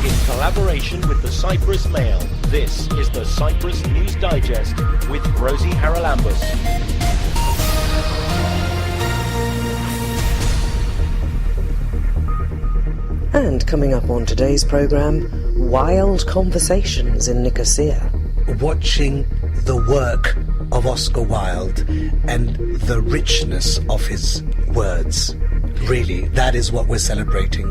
in collaboration with the Cyprus Mail. This is the Cyprus News Digest with Rosie Haralambous. And coming up on today's programme, Wilde Conversations in Nicosia. Watching the work of Oscar Wilde and the richness of his words. Really, that is what we're celebrating.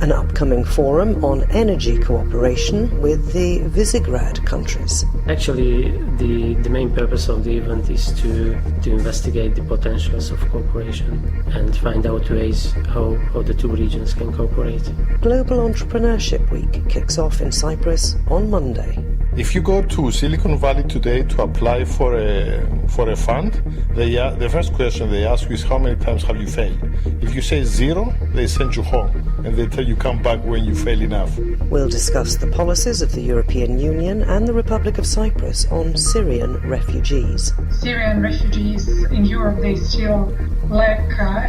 An upcoming forum on energy cooperation with the Visegrad countries. Actually, the main purpose of the event is to investigate the potentials of cooperation and find out ways how the two regions can cooperate. Global Entrepreneurship Week kicks off in Cyprus on Monday. If you go to Silicon Valley today to apply for a fund, the first question they ask you is how many times have you failed? If you say 0, they send you home and they tell you come back when you fail enough. We'll discuss the policies of the European Union and the Republic of Cyprus on Syrian refugees. Syrian refugees in Europe, they still lack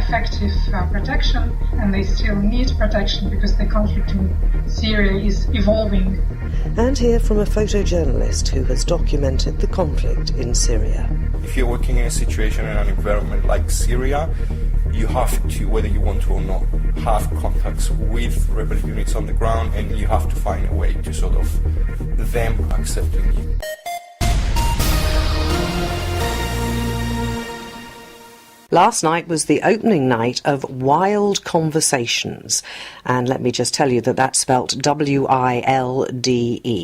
effective protection, and they still need protection because the conflict in Syria is evolving. And hear from a photojournalist who has documented the conflict in Syria. If you're working in a situation in an environment like Syria, you have to, whether you want to or not, have contacts with rebel units on the ground, and you have to find a way to sort of them accepting you. Last night was the opening night of Wilde Conversations, and let me just tell you that that's spelt W-I-L-D-E.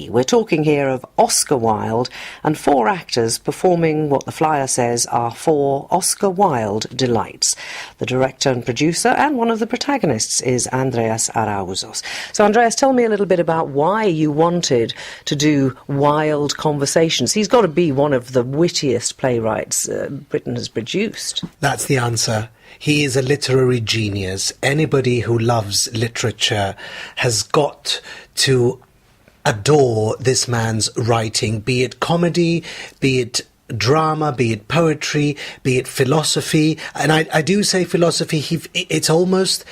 We're talking here of Oscar Wilde and 4 actors performing what the flyer says are 4 Oscar Wilde delights. The director and producer and one of the protagonists is Achilleas Zavallis. So Andreas, tell me a little bit about why you wanted to do Wilde Conversations. He's got to be one of the wittiest playwrights Britain has produced. That's the answer. He is a literary genius. Anybody who loves literature has got to adore this man's writing, be it comedy, be it drama, be it poetry, be it philosophy. And I do say philosophy, it's almost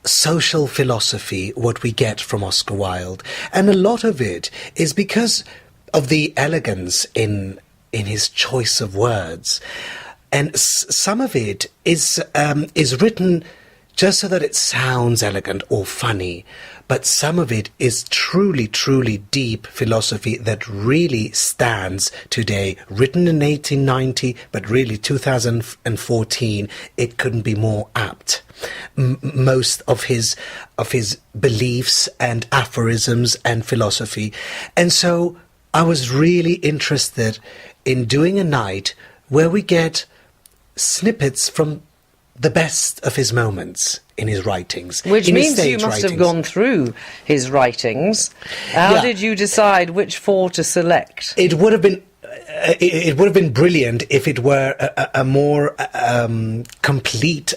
social philosophy, what we get from Oscar Wilde. And a lot of it is because of the elegance in his choice of words. And some of it is written just so that it sounds elegant or funny. But some of it is truly, truly deep philosophy that really stands today. Written in 1890, but really 2014, it couldn't be more apt. Most of his beliefs and aphorisms and philosophy. And so I was really interested in doing a night where we get snippets from the best of his moments in his writings. Which means you must have gone through his writings. How did you decide which 4 to select? It would have been brilliant if it were a more complete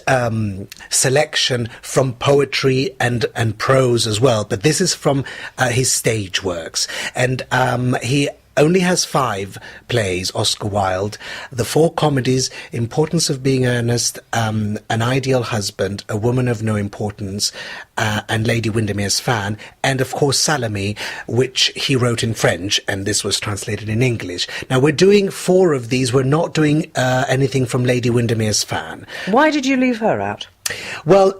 selection from poetry and prose as well. But this is from his stage works, and he only has 5 plays, Oscar Wilde, the 4 comedies, Importance of Being Earnest, An Ideal Husband, A Woman of No Importance, and Lady Windermere's Fan, and of course Salome, which he wrote in French, and this was translated in English. Now we're doing 4 of these, we're not doing anything from Lady Windermere's Fan. Why did you leave her out? Well,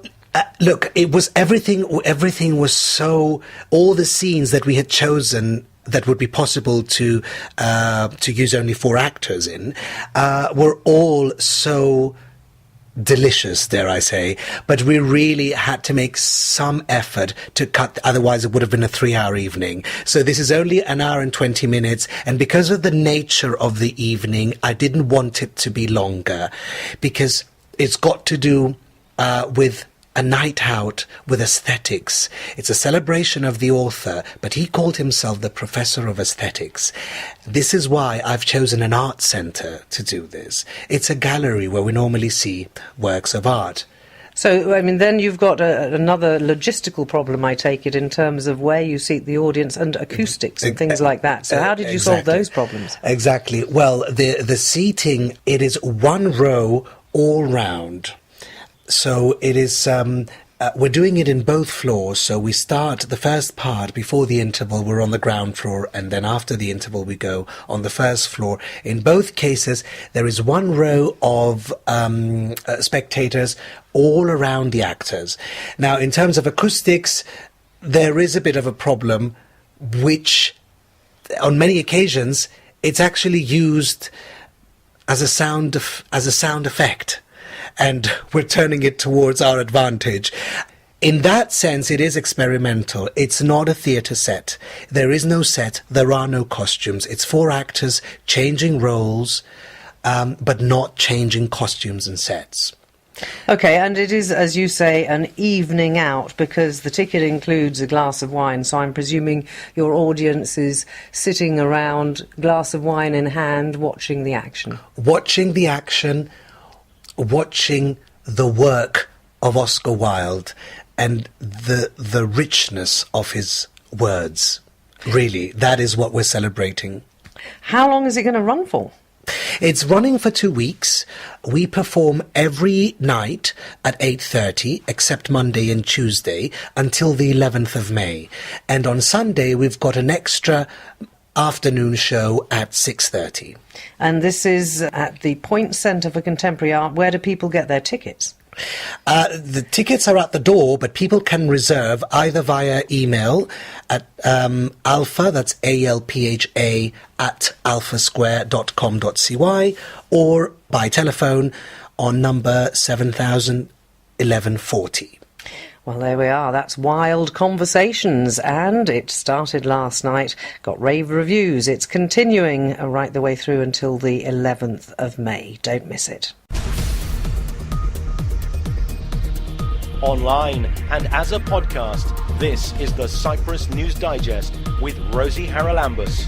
look, it was everything was so, all the scenes that we had chosen that would be possible to use only 4 actors in, were all so delicious, dare I say. But we really had to make some effort to cut, otherwise it would have been a 3-hour evening. So this is only 1 hour and 20 minutes, and because of the nature of the evening, I didn't want it to be longer, because it's got to do with a night out with aesthetics. It's a celebration of the author, but he called himself the professor of aesthetics. This is why I've chosen an art centre to do this. It's a gallery where we normally see works of art. So, I mean, then you've got another logistical problem, I take it, in terms of where you seat the audience and acoustics and things like that. So how did you solve those problems? Exactly. Well, the seating, it is 1 row all round. So it is We're doing it in both floors, so we start the first part before the interval, we're on the ground floor, and then after the interval we go on the first floor. In both cases, there is one row of spectators all around the actors. Now, in terms of acoustics, there is a bit of a problem, which on many occasions it's actually used as a sound effect, and we're turning it towards our advantage. In that sense, it is experimental. It's not a theatre set. There is no set. There are no costumes. It's 4 actors changing roles, but not changing costumes and sets. OK, and it is, as you say, an evening out, because the ticket includes a glass of wine, so I'm presuming your audience is sitting around, glass of wine in hand, watching the action. Watching the action, watching the work of Oscar Wilde and the richness of his words. Really, that is what we're celebrating. How long is it going to run for? It's running for 2 weeks. We perform every night at 8:30, except Monday and Tuesday, until the 11th of May. And on Sunday, we've got an extra afternoon show at 6:30. And this is at the Point Centre for Contemporary Art. Where do people get their tickets? The tickets are at the door, but people can reserve either via email at alpha, that's ALPHA, at alphasquare.com.cy, or by telephone on number 7000 1140. Well, there we are. That's Wilde Conversations, and it started last night, got rave reviews. It's continuing right the way through until the 11th of May. Don't miss it. Online and as a podcast, this is the Cyprus News Digest with Rosie Haralambous.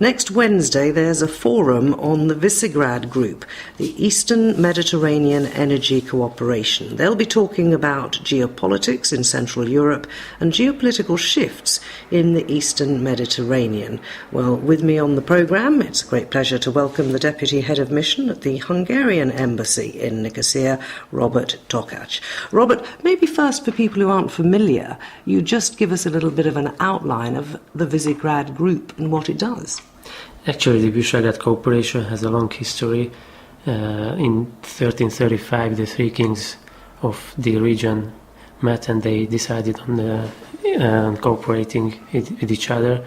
Next Wednesday, there's a forum on the Visegrad group, the Eastern Mediterranean Energy Cooperation. They'll be talking about geopolitics in Central Europe and geopolitical shifts in the Eastern Mediterranean. Well, with me on the programme, it's a great pleasure to welcome the Deputy Head of Mission at the Hungarian Embassy in Nicosia, Robert Tokac. Robert, maybe first for people who aren't familiar, you just give us a little bit of an outline of the Visegrad group and what it does. Actually, the Visegrad cooperation has a long history. In 1335, the 3 kings of the region met and they decided on cooperating with each other.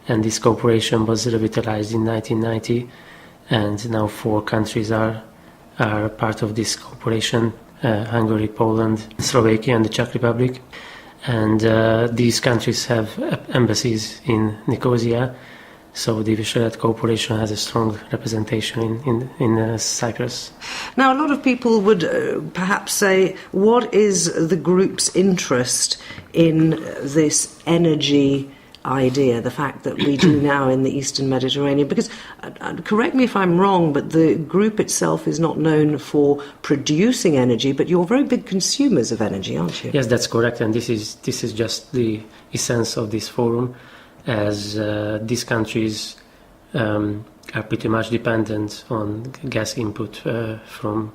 And this cooperation was revitalized in 1990. And now 4 countries are part of this cooperation: Hungary, Poland, Slovakia, and the Czech Republic. And these countries have embassies in Nicosia. So the Visegrad cooperation has a strong representation in Cyprus. Now, a lot of people would perhaps say, what is the group's interest in this energy idea, the fact that we do now in the Eastern Mediterranean? Because, correct me if I'm wrong, but the group itself is not known for producing energy, but you're very big consumers of energy, aren't you? Yes, that's correct, and this is just the essence of this forum. As these countries are pretty much dependent on gas input from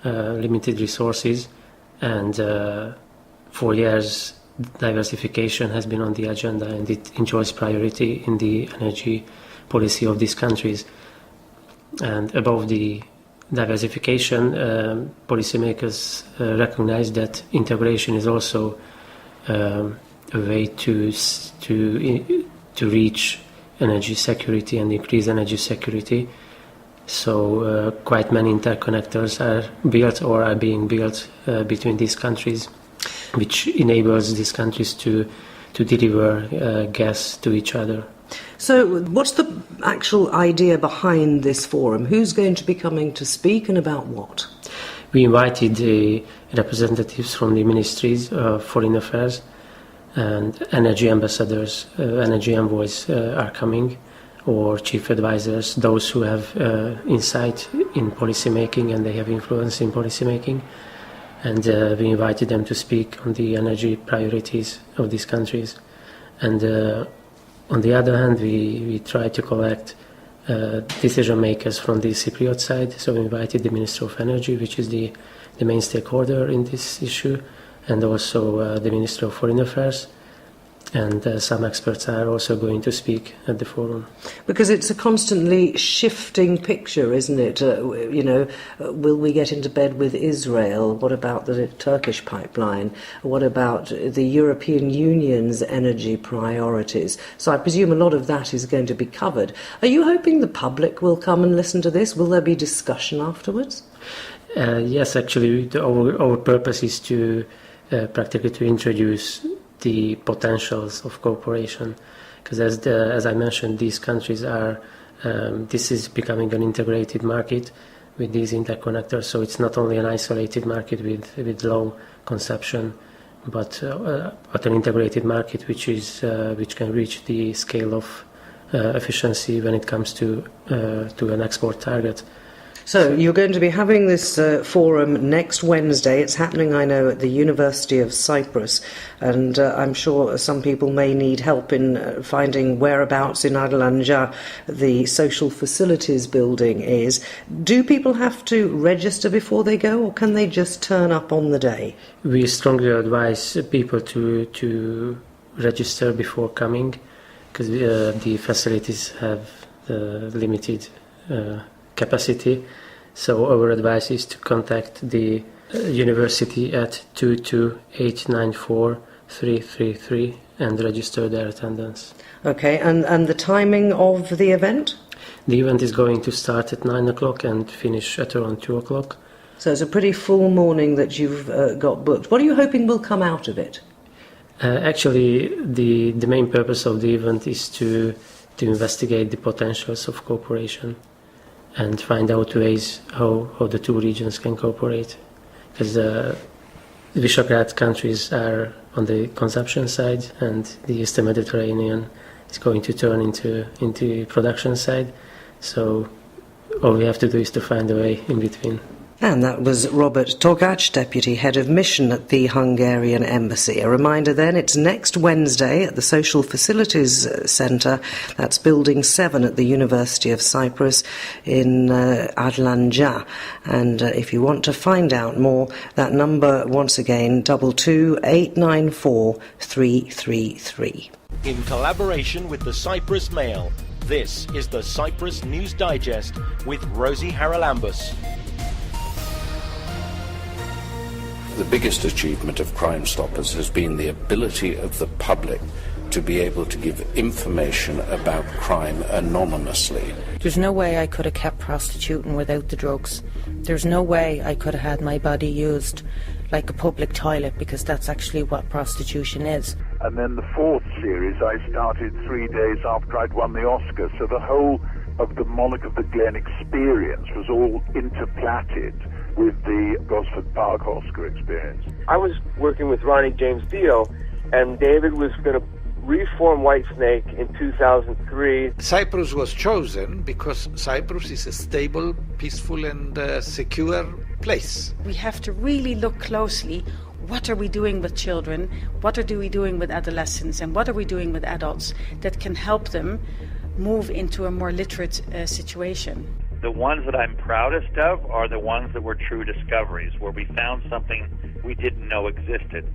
limited resources, and for years diversification has been on the agenda, and it enjoys priority in the energy policy of these countries. And above the diversification, policymakers recognize that integration is also a way to reach energy security and increase energy security. So quite many interconnectors are built or are being built between these countries, which enables these countries to deliver gas to each other. So what's the actual idea behind this forum? Who's going to be coming to speak and about what? We invited the representatives from the ministries of foreign affairs, and energy ambassadors, energy envoys are coming, or chief advisors, those who have insight in policy making and they have influence in policy making. And we invited them to speak on the energy priorities of these countries. And on the other hand, we try to collect decision makers from the Cypriot side. So we invited the Minister of Energy, which is the main stakeholder in this issue, and also the Minister of Foreign Affairs. And some experts are also going to speak at the forum. Because it's a constantly shifting picture, isn't it? Will we get into bed with Israel? What about the Turkish pipeline? What about the European Union's energy priorities? So I presume a lot of that is going to be covered. Are you hoping the public will come and listen to this? Will there be discussion afterwards? Yes, actually, our purpose is to practically to introduce the potentials of cooperation, because as I mentioned, these countries are this is becoming an integrated market with these interconnectors. So it's not only an isolated market with low consumption, but an integrated market which can reach the scale of efficiency when it comes to an export target. So you're going to be having this forum next Wednesday. It's happening, I know, at the University of Cyprus, and I'm sure some people may need help in finding whereabouts in Arlanja the social facilities building is. Do people have to register before they go, or can they just turn up on the day? We strongly advise people to register before coming, because the facilities have limited capacity. So our advice is to contact the university at 22894-333 and register their attendance. Okay, and the timing of the event? The event is going to start at 9 o'clock and finish at around 2 o'clock. So it's a pretty full morning that you've got booked. What are you hoping will come out of it? Actually, the main purpose of the event is to investigate the potentials of cooperation and find out ways how the two regions can cooperate. Because the Visegrad countries are on the consumption side, and the Eastern Mediterranean is going to turn into production side. So all we have to do is to find a way in between. And that was Robert Togac, Deputy Head of Mission at the Hungarian Embassy. A reminder then, it's next Wednesday at the Social Facilities Centre. That's Building 7 at the University of Cyprus in Arlanja. And if you want to find out more, that number, once again, 22894-333. In collaboration with the Cyprus Mail, this is the Cyprus News Digest with Rosie Haralambous. The biggest achievement of Crime Stoppers has been the ability of the public to be able to give information about crime anonymously. There's no way I could have kept prostituting without the drugs. There's no way I could have had my body used like a public toilet, because that's actually what prostitution is. And then the fourth series I started 3 days after I'd won the Oscar, so the whole of the Monarch of the Glen experience was all interplatted with the Gosford Park Oscar experience. I was working with Ronnie James Dio, and David was going to reform Whitesnake in 2003. Cyprus was chosen because Cyprus is a stable, peaceful and secure place. We have to really look closely. What are we doing with children? What are we doing with adolescents? And what are we doing with adults that can help them move into a more literate situation? The ones that I'm proudest of are the ones that were true discoveries, where we found something we didn't know existed.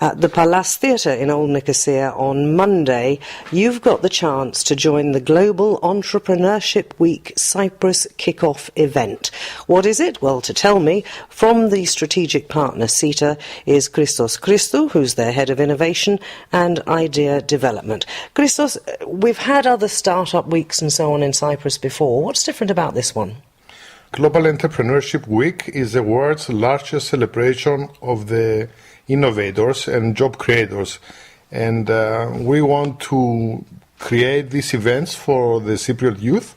At the Palace Theatre in Old Nicosia on Monday, you've got the chance to join the Global Entrepreneurship Week Cyprus kick-off event. What is it? Well, to tell me, from the strategic partner CETA is Christos Christou, who's their head of innovation and idea development. Christos, we've had other startup weeks and so on in Cyprus before. What's different about this one? Global Entrepreneurship Week is the world's largest celebration of the innovators and job creators, and we want to create these events for the Cypriot youth,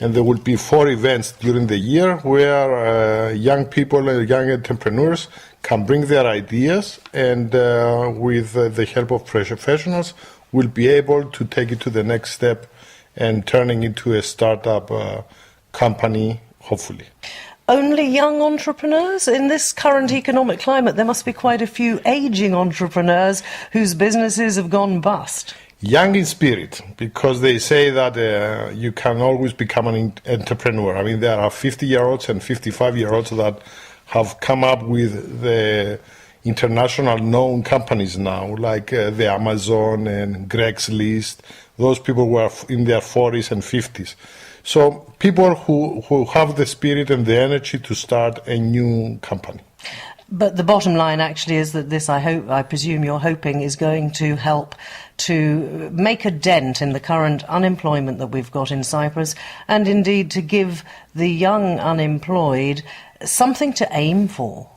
and there will be 4 events during the year where young people and young entrepreneurs can bring their ideas, and with the help of professionals will be able to take it to the next step and turning into a startup company, hopefully. only young entrepreneurs? In this current economic climate, there must be quite a few ageing entrepreneurs whose businesses have gone bust. Young in spirit, because they say that you can always become an entrepreneur. I mean, there are 50-year-olds and 55-year-olds that have come up with the international known companies now, like the Amazon and Greg's List. Those people were in their 40s and 50s. So people who have the spirit and the energy to start a new company. But the bottom line actually is that this, I presume you're hoping, is going to help to make a dent in the current unemployment that we've got in Cyprus, and indeed to give the young unemployed something to aim for.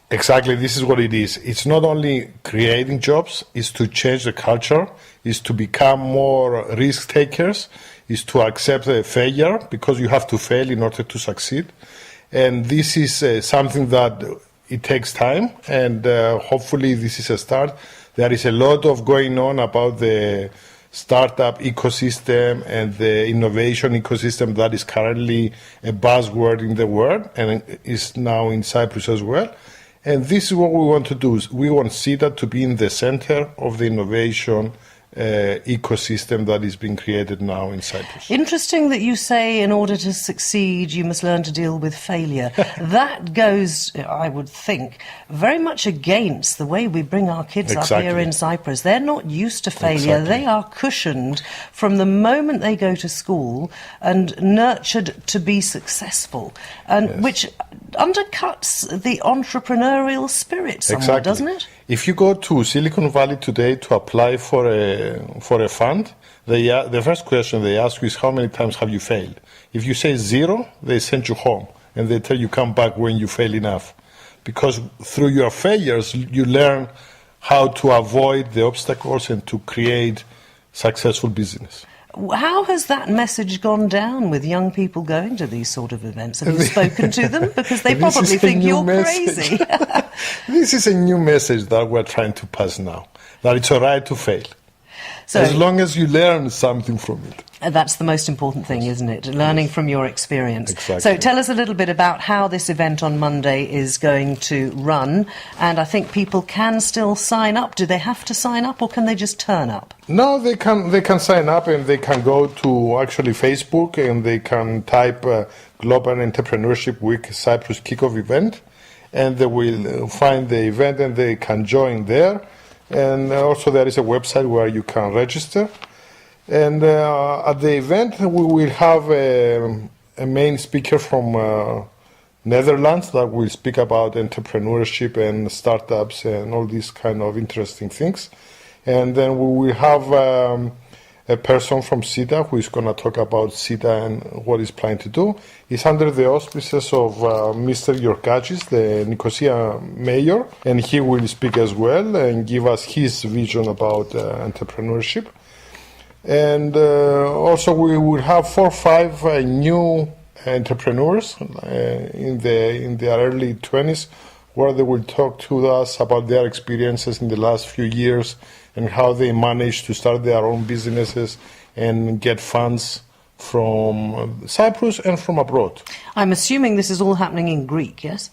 Exactly, this is what it is. It's not only creating jobs, it's to change the culture, it's to become more risk takers, is to accept a failure, because you have to fail in order to succeed. And this is something that it takes time, and hopefully this is a start. There is a lot of going on about the startup ecosystem and the innovation ecosystem that is currently a buzzword in the world and is now in Cyprus as well. And this is what we want to do. We want CETA to be in the center of the innovation ecosystem that is being created now in Cyprus. Interesting that you say in order to succeed you must learn to deal with failure. That goes, I would think, very much against the way we bring our kids up here in Cyprus. They're not used to failure. They are cushioned from the moment they go to school and nurtured to be successful, and which undercuts the entrepreneurial spirit somewhat, doesn't it? If you go to Silicon Valley today to apply for a fund, the first question they ask you is how many times have you failed? If you say 0, they send you home and they tell you come back when you fail enough. Because through your failures, you learn how to avoid the obstacles and to create successful business. How has that message gone down with young people going to these sort of events? Have you spoken to them? Because they probably think you're crazy. This is a new message that we're trying to pass now, that it's all right to fail, so, as long as you learn something from it. That's the most important thing, isn't it? Learning from your experience. Exactly. So tell us a little bit about how this event on Monday is going to run. And I think people can still sign up. Do they have to sign up or can they just turn up? No, they can sign up and they can go to actually Facebook and they can type Global Entrepreneurship Week Cyprus Kickoff event and they will find the event and they can join there. And also there is a website where you can register. And at the event, we will have a main speaker from Netherlands that will speak about entrepreneurship and startups and all these kind of interesting things. And then we will have a person from CETA who is going to talk about CETA and what he's planning to do. It's under the auspices of Mr. Yorkakis, the Nicosia mayor, and he will speak as well and give us his vision about entrepreneurship. And also we will have 4 or 5 new entrepreneurs in their early 20s where they will talk to us about their experiences in the last few years and how they managed to start their own businesses and get funds from Cyprus and from abroad. I'm assuming this is all happening in Greek, yes?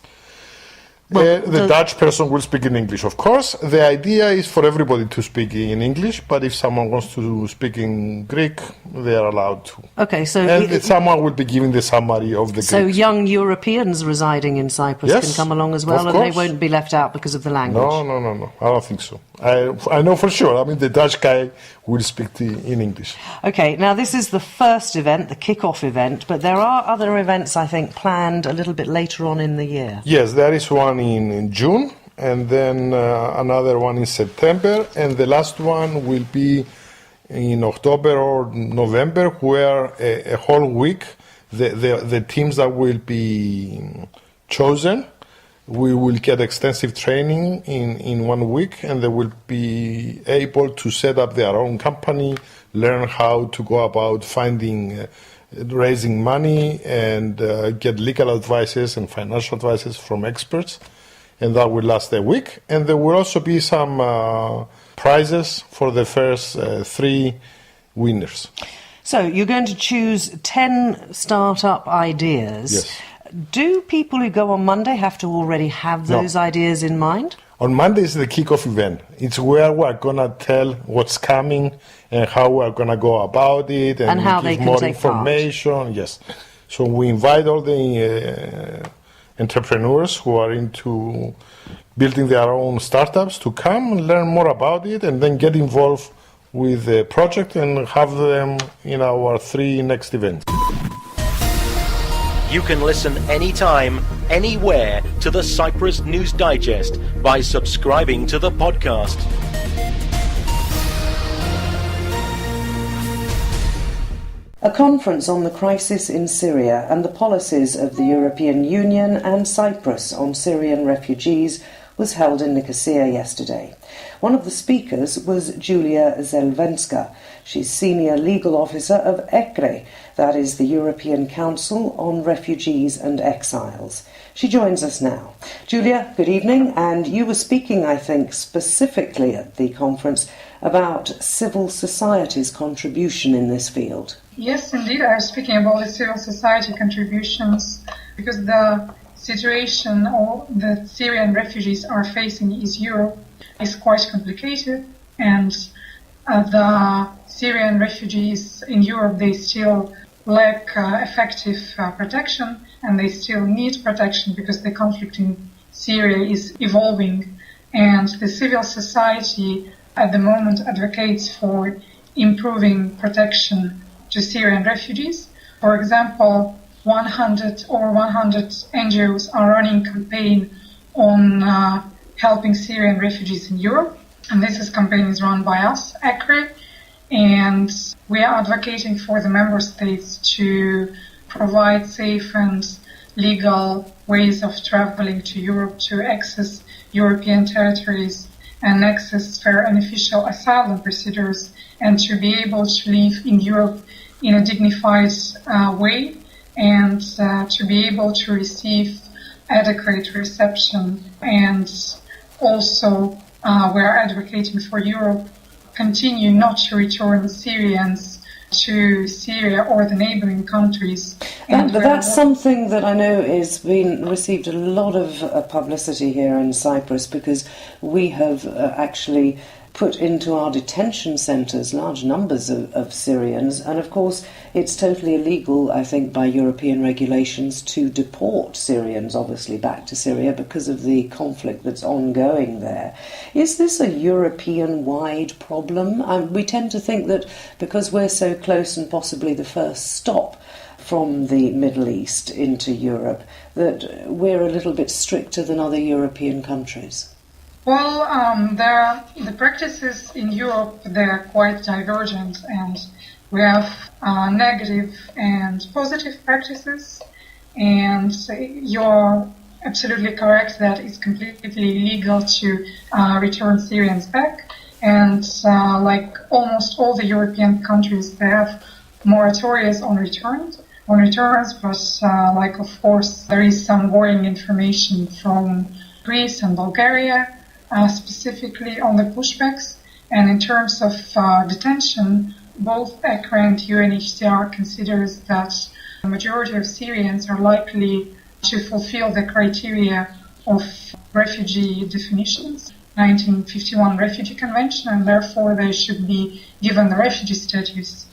The Dutch person will speak in English, of course. The idea is for everybody to speak in English, but if someone wants to speak in Greek, they are allowed to. Okay, so... And someone will be giving the summary of the So Greek. young Europeans residing in Cyprus can come along as well, and they won't be left out because of the language? No. I don't think so. I know for sure. I mean, the Dutch guy will speak in English. Okay, now this is the first event, the kick-off event, but there are other events, I think, planned a little bit later on in the year. Yes, there is one in June, and then another one in September, and the last one will be in October or November, where a whole week the teams that will be chosen, we will get extensive training in 1 week, and they will be able to set up their own company, learn how to go about finding, raising money, and get legal advices and financial advices from experts. And that will last a week. And there will also be some prizes for the first 3 winners. So you're going to choose 10 startup ideas. Yes. Do people who go on Monday have to already have those ideas in mind? On Monday is the kick-off event. It's where we're going to tell what's coming and how we're going to go about it and how give they can more take information. Part. Yes. So we invite all the entrepreneurs who are into building their own startups to come and learn more about it and then get involved with the project and have them in our 3 next events. You can listen anytime, anywhere to the Cyprus News Digest by subscribing to the podcast. A conference on the crisis in Syria and the policies of the European Union and Cyprus on Syrian refugees was held in Nicosia yesterday. One of the speakers was Julia Zensvenska. She's Senior Legal Officer of ECRE, that is the European Council on Refugees and Exiles. She joins us now. Julia, good evening, and you were speaking, I think, specifically at the conference about civil society's contribution in this field. Yes, indeed, I was speaking about the civil society contributions because the situation that Syrian refugees are facing in Europe is quite complicated, and the Syrian refugees in Europe, they still lack effective protection, and they still need protection because the conflict in Syria is evolving, and the civil society at the moment advocates for improving protection to Syrian refugees. For example, 100 NGOs are running a campaign on helping Syrian refugees in Europe, and this campaign is run by us, ECRE, and we are advocating for the member states to provide safe and legal ways of traveling to Europe to access European territories and access fair and official asylum procedures, and to be able to live in Europe in a dignified way, and to be able to receive adequate reception. And also we are advocating for Europe continue not to return Syrians to Syria or the neighboring countries. But that's something that I know is received a lot of publicity here in Cyprus, because we have actually put into our detention centres large numbers of Syrians, and of course it's totally illegal, I think, by European regulations to deport Syrians, obviously, back to Syria because of the conflict that's ongoing there. Is this a European-wide problem? We tend to think that because we're so close and possibly the first stop from the Middle East into Europe, that we're a little bit stricter than other European countries. Well, the practices in Europe, they're quite divergent, and we have negative and positive practices, and you're absolutely correct that it's completely illegal to return Syrians back, and like almost all the European countries, they have moratoriums on returns, but like, of course, there is some worrying information from Greece and Bulgaria, specifically on the pushbacks. And in terms of detention, both ECRE and UNHCR considers that the majority of Syrians are likely to fulfill the criteria of refugee definitions, 1951 Refugee Convention, and therefore they should be given the refugee status.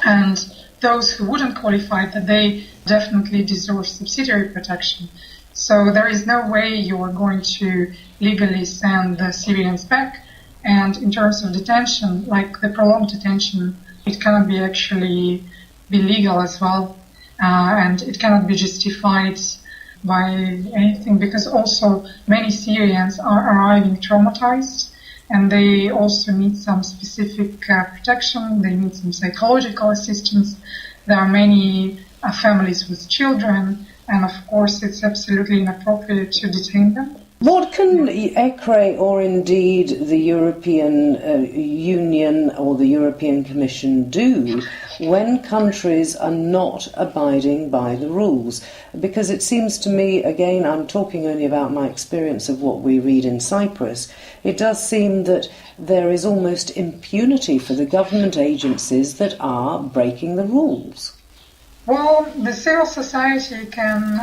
And those who wouldn't qualify, that they definitely deserve subsidiary protection. So there is no way you are going to legally send the Syrians back. And in terms of detention, like the prolonged detention, it cannot be actually be legal as well. And it cannot be justified by anything, because also many Syrians are arriving traumatized, and they also need some specific protection. They need some psychological assistance. There are many families with children, and of course it's absolutely inappropriate to detain them. What can ECRE or indeed the European Union or the European Commission do when countries are not abiding by the rules? Because it seems to me, again, I'm talking only about my experience of what we read in Cyprus, it does seem that there is almost impunity for the government agencies that are breaking the rules. Well, the civil society can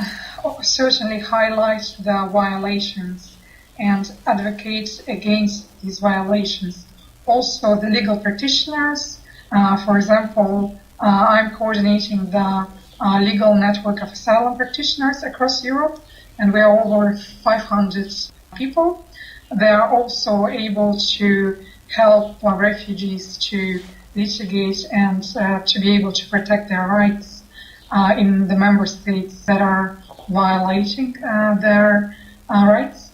certainly highlight the violations and advocate against these violations. Also, the legal practitioners, for example, I'm coordinating the legal network of asylum practitioners across Europe, and we are over 500 people. They are also able to help refugees to litigate and to be able to protect their rights in the member states that are violating their rights.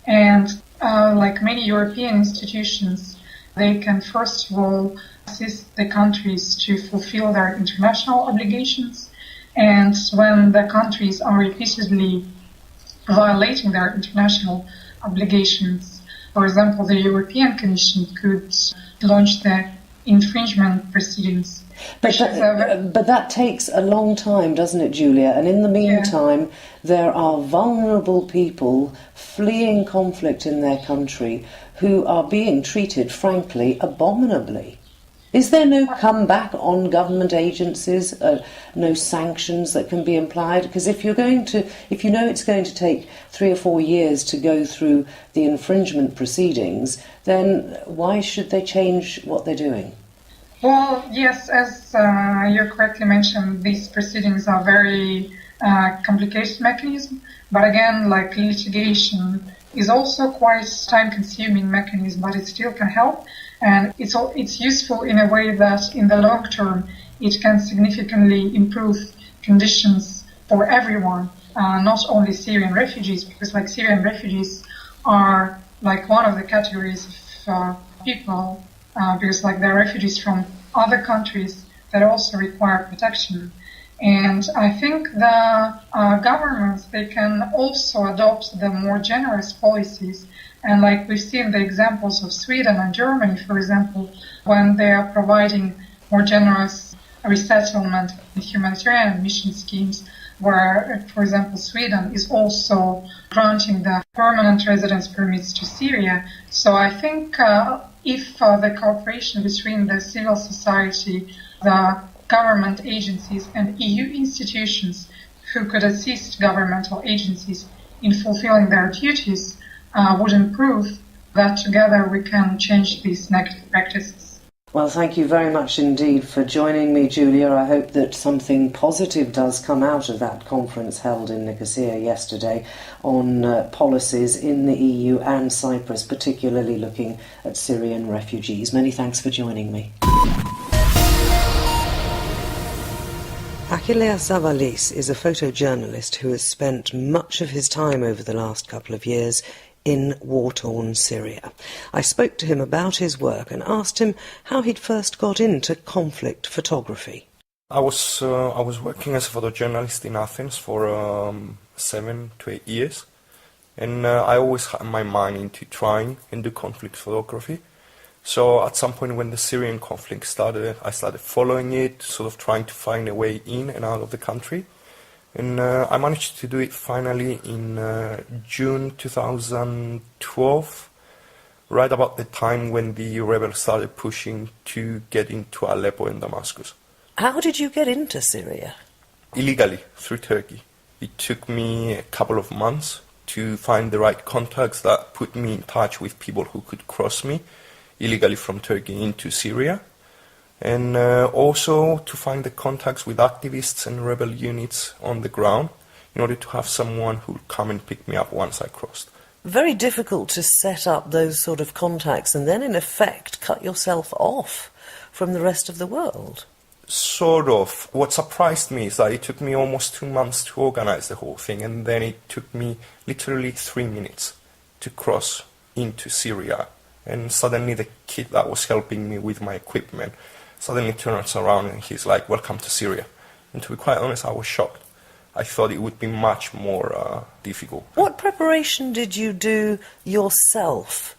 And like many European institutions, they can first of all assist the countries to fulfill their international obligations. And when the countries are repeatedly violating their international obligations, for example, the European Commission could launch the infringement proceedings. But that takes a long time, doesn't it, Julia? And in the meantime, there are vulnerable people fleeing conflict in their country who are being treated, frankly, abominably. Is there no comeback on government agencies, no sanctions that can be applied? Because if you know it's going to take 3 or 4 years to go through the infringement proceedings, then why should they change what they're doing? Well, yes, as you correctly mentioned, these proceedings are very complicated mechanism. But again, like litigation is also quite time-consuming mechanism, but it still can help. And it's useful in a way that in the long term, it can significantly improve conditions for everyone, not only Syrian refugees, because like Syrian refugees are like one of the categories of people, because like they're refugees from other countries that also require protection. And I think the governments, they can also adopt the more generous policies. And like we've seen the examples of Sweden and Germany, for example, when they are providing more generous resettlement and humanitarian mission schemes, where, for example, Sweden is also granting the permanent residence permits to Syria. So I think if the cooperation between the civil society, the government agencies and EU institutions who could assist governmental agencies in fulfilling their duties would improve, that together we can change these negative practices. Well, thank you very much indeed for joining me, Julia. I hope that something positive does come out of that conference held in Nicosia yesterday on policies in the EU and Cyprus, particularly looking at Syrian refugees. Many thanks for joining me. Achilleas Zavallis is a photojournalist who has spent much of his time over the last couple of years in war-torn Syria. I spoke to him about his work and asked him how he'd first got into conflict photography. I was working as a photojournalist in Athens for 7 to 8 years, and I always had my mind into trying and do conflict photography. So at some point when the Syrian conflict started, I started following it, sort of trying to find a way in and out of the country. And I managed to do it finally in June 2012, right about the time when the rebels started pushing to get into Aleppo and Damascus. How did you get into Syria? Illegally, through Turkey. It took me a couple of months to find the right contacts that put me in touch with people who could cross me illegally from Turkey into Syria. And also to find the contacts with activists and rebel units on the ground in order to have someone who would come and pick me up once I crossed. Very difficult to set up those sort of contacts and then in effect cut yourself off from the rest of the world. Sort of. What surprised me is that it took me almost 2 months to organize the whole thing, and then it took me literally 3 minutes to cross into Syria. And suddenly the kid that was helping me with my equipment suddenly turns around and he's like, "Welcome to Syria." And to be quite honest, I was shocked. I thought it would be much more difficult. What preparation did you do yourself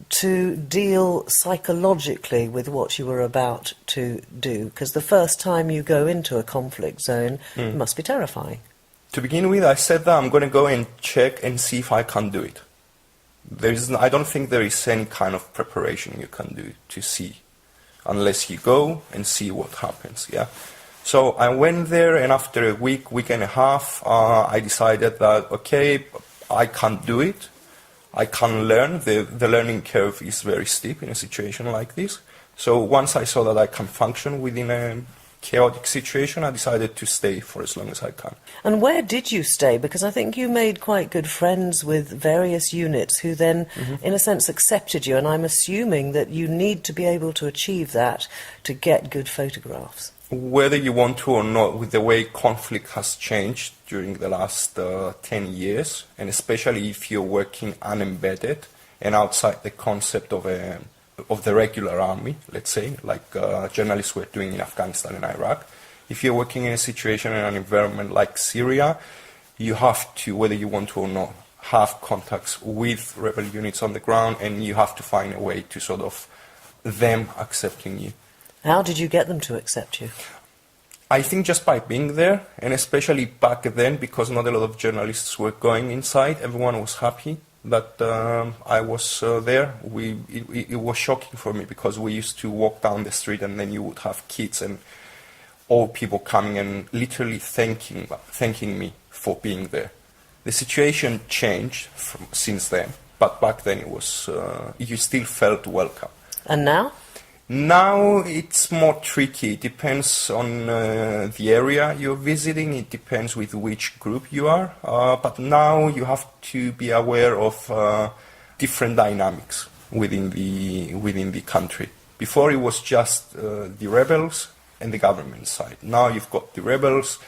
to deal psychologically with what you were about to do? Because the first time you go into a conflict zone, it must be terrifying. To begin with, I said that I'm going to go and check and see if I can do it. I don't think there is any kind of preparation you can do to see, unless you go and see what happens, yeah? So I went there, and after a week and a half, I decided that, okay, I can't do it. I can't learn. The learning curve is very steep in a situation like this. So once I saw that I can function within a chaotic situation, I decided to stay for as long as I can. And where did you stay? Because I think you made quite good friends with various units who then, in a sense, accepted you. And I'm assuming that you need to be able to achieve that to get good photographs. Whether you want to or not, with the way conflict has changed during the last 10 years, and especially if you're working unembedded and outside the concept of the regular army, let's say, like journalists were doing in Afghanistan and Iraq. If you're working in a situation in an environment like Syria, you have to, whether you want to or not, have contacts with rebel units on the ground, and you have to find a way to sort of them accepting you. How did you get them to accept you? I think just by being there, and especially back then, because not a lot of journalists were going inside, everyone was happy that I was there. It was shocking for me, because we used to walk down the street and then you would have kids and old people coming and literally thanking me for being there. The situation changed since then, but back then it was you still felt welcome. And now? Now it's more tricky. It depends on the area you're visiting. It depends with which group you are. But now you have to be aware of different dynamics within the country. Before it was just the rebels and the government side. Now you've got the rebels.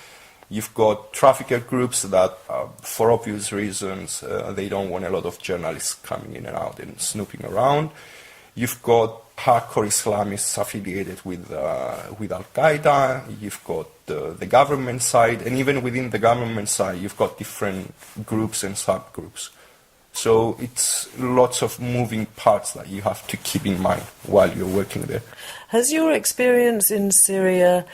You've got trafficker groups that, for obvious reasons, they don't want a lot of journalists coming in and out and snooping around. You've got hardcore Islamists affiliated with Al-Qaeda. You've got the government side, and even within the government side, you've got different groups and subgroups. So it's lots of moving parts that you have to keep in mind while you're working there. Has your experience in Syria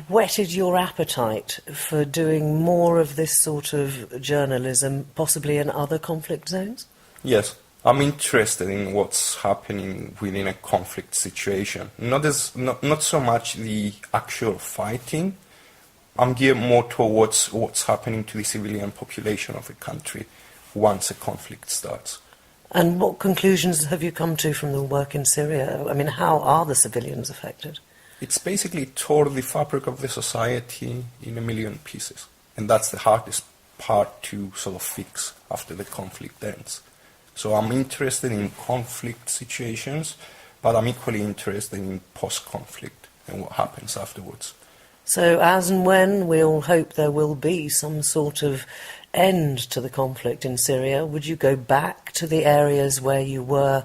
whetted your appetite for doing more of this sort of journalism, possibly in other conflict zones? Yes. I'm interested in what's happening within a conflict situation. Not so much the actual fighting. I'm geared more towards what's happening to the civilian population of a country once a conflict starts. And what conclusions have you come to from the work in Syria? I mean, how are the civilians affected? It's basically tore the fabric of the society in a million pieces. And that's the hardest part to sort of fix after the conflict ends. So I'm interested in conflict situations, but I'm equally interested in post-conflict and what happens afterwards. So as and when we all hope there will be some sort of end to the conflict in Syria, would you go back to the areas where you were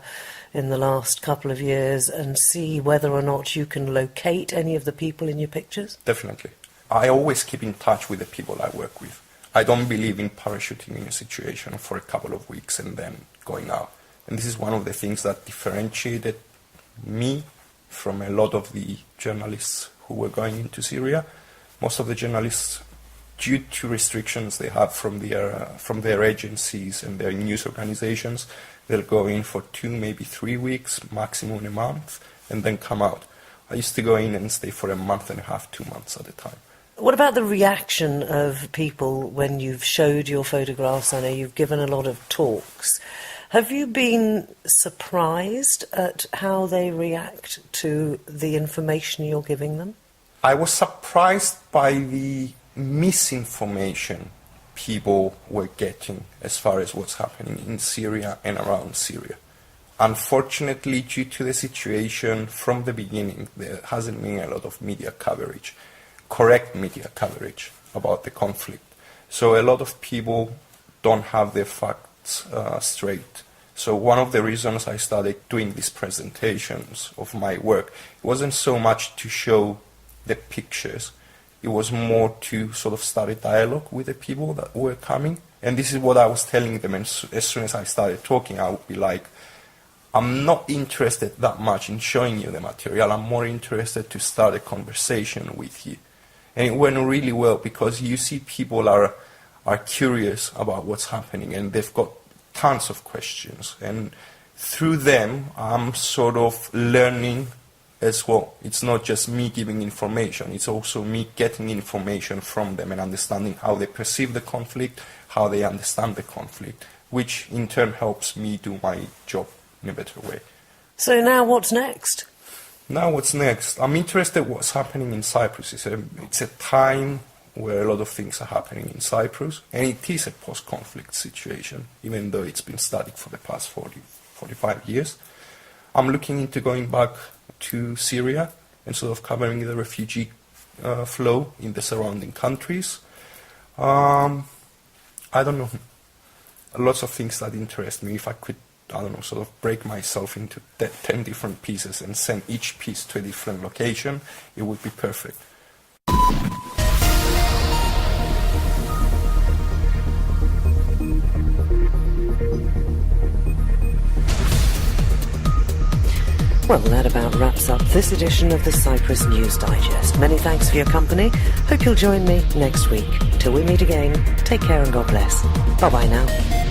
in the last couple of years and see whether or not you can locate any of the people in your pictures? Definitely. I always keep in touch with the people I work with. I don't believe in parachuting in a situation for a couple of weeks and then going out. And this is one of the things that differentiated me from a lot of the journalists who were going into Syria. Most of the journalists, due to restrictions they have from their agencies and their news organizations, they'll go in for 2, maybe 3 weeks, maximum a month, and then come out. I used to go in and stay for a month and a half, 2 months at a time. What about the reaction of people when you've showed your photographs? I know you've given a lot of talks. Have you been surprised at how they react to the information you're giving them? I was surprised by the misinformation people were getting as far as what's happening in Syria and around Syria. Unfortunately, due to the situation from the beginning, there hasn't been a lot of media coverage. Correct media coverage about the conflict. So a lot of people don't have their facts straight. So one of the reasons I started doing these presentations of my work wasn't so much to show the pictures, it was more to sort of start a dialogue with the people that were coming. And this is what I was telling them, and as soon as I started talking, I would be like, I'm not interested that much in showing you the material, I'm more interested to start a conversation with you. And it went really well, because you see people are curious about what's happening, and they've got tons of questions. And through them, I'm sort of learning as well. It's not just me giving information, it's also me getting information from them and understanding how they perceive the conflict, how they understand the conflict, which in turn helps me do my job in a better way. So now what's next? Now what's next? I'm interested in what's happening in Cyprus. It's a time where a lot of things are happening in Cyprus, and it is a post-conflict situation, even though it's been studied for the past 45 years. I'm looking into going back to Syria and sort of covering the refugee flow in the surrounding countries. I don't know. Lots of things that interest me. If I could, I don't know, sort of break myself into 10 different pieces and send each piece to a different location, it would be perfect. Well, that about wraps up this edition of the Cyprus News Digest. Many thanks for your company. Hope you'll join me next week. Till we meet again, take care and God bless. Bye-bye now.